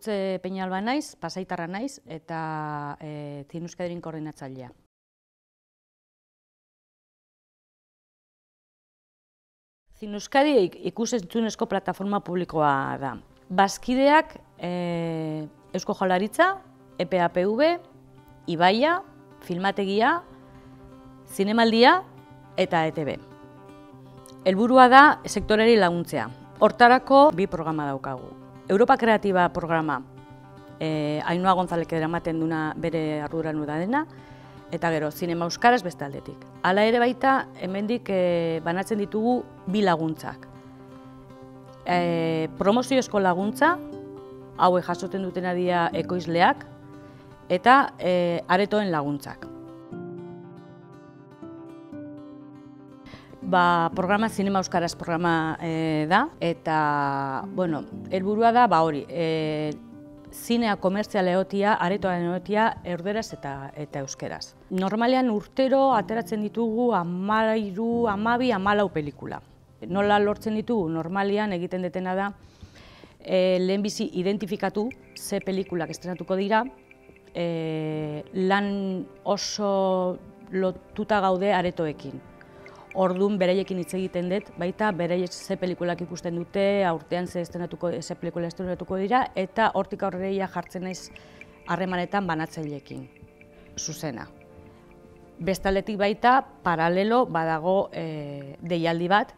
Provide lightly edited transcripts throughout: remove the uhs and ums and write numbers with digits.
Gurutze Peñalba naiz, Pasaitarra naiz, eta Cine Euskadiren koordinatzailea. Cine Euskadi ikus-entzunezko plataforma publikoa da. Bazkideak Eusko Jaurlaritza, EPAPV, Ibaia, Filmategia, Zinemaldia eta ETB. Helburua da sektoreari laguntzea. Hortarako bi programa daukagu. Europa Kreatiba programa Ainhoa Gonzalek eramaten duna bere arduran dena, eta gero Zinema Euskaraz beste aldetik. Hala ere baita, hemendik banatzen ditugu bi laguntzak. Promoziozko laguntza, hauek jasotzen dutena dira ekoizleak, eta aretoen laguntzak. Programa Zinema Euskaraz programa da, eta helburua da hori, zinea komertziala egotia, aretoaren egotia, erderaz eta euskeraz. Normalean urtero ateratzen ditugu 13, 12, 14 pelikula. Nola lortzen ditugu? Normalean egiten detena da, lehenbizi identifikatu ze pelikulak estrenatuko dira, lan oso lotuta gaude aretoekin. Orduan beraiekin hitz egiten dut, baita beraiek ze pelikulak ikusten dute, aurtean ze pelikula estrenatuko dira, eta hortik aurrera jartzen naiz harremanetan banatzaileekin, zuzena. Bestaldetik baita, paralelo badago deialdi bat,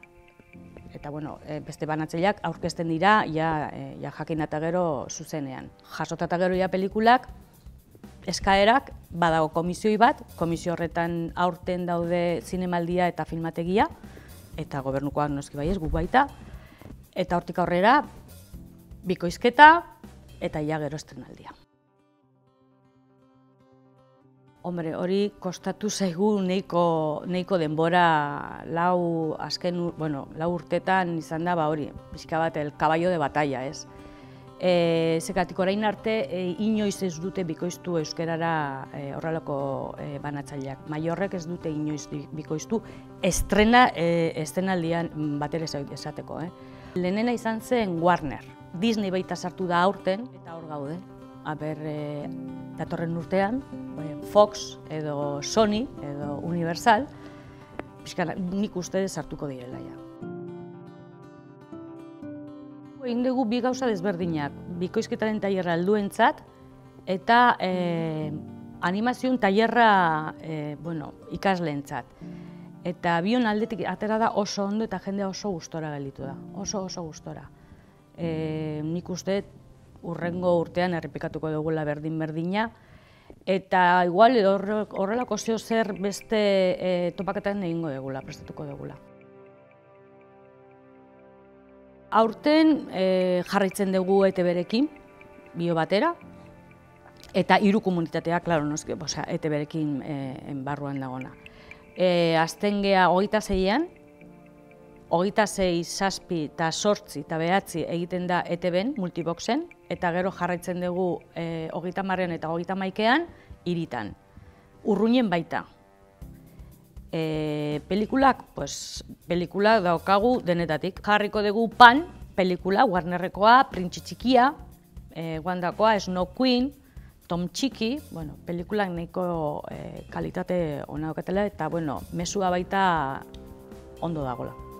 eta beste banatzaileak aurkezten dira, jakin eta gero zuzenean. Jasota eta gero pelikulak, eskaerak, badago komisioi bat, komisio horretan aurten daude Zinemaldia eta Filmategia, eta gobernukoak noski baiez, guk baita, eta hortik aurrera, bikoizketa eta gero estrenaldia. Hombre, hori kostatu zaigu nahiko denbora, lau urtetan izan da hori, pixka bat, el caballo de batalla, ez? Zekatik orain arte, inoiz ez dute bikoiztu euskerara horrelako banatzaileak. Maiorrek ez dute inoiz bikoiztu estrenaldian batera esateko. Lehenena izan zen Warner. Disney baita sartu da aurten, eta hor gaude. Datorren urtean, Fox edo Sony edo Universal, nik uste sartuko direla. Egin dugu bi gauza desberdinak, bikoizketaren tailerra helduentzat eta animazioen tailerra ikasleentzat. Eta bion aldetik atera da oso ondo eta jendea oso gustora gelditu da, oso gustora. Nik uste hurrengo urtean errepikatuko dugula berdin-berdina, eta igual horrelako zer beste topaketan egingo dugula, prestatuko dugula. Aurten jarraitzen dugu ETB-rekin, bio batera, eta 3 komunitateak, ETB-rekin barruan dagona. Azten geha 26an, 26, 7, 8 eta 9 egiten da ETB-en, multiboxen, eta gero jarraitzen dugu 30an eta 31an, hiritan. Urruñen baita. Pelikulak daukagu denetatik. Jarriko dugu Pan pelikula, Warnerrekoa, Printxe Txikia, Wandakoa, Snow Queen, Tom Txiki, pelikulak nahiko kalitate ona daukatela, eta mesua baita ondo dagoela.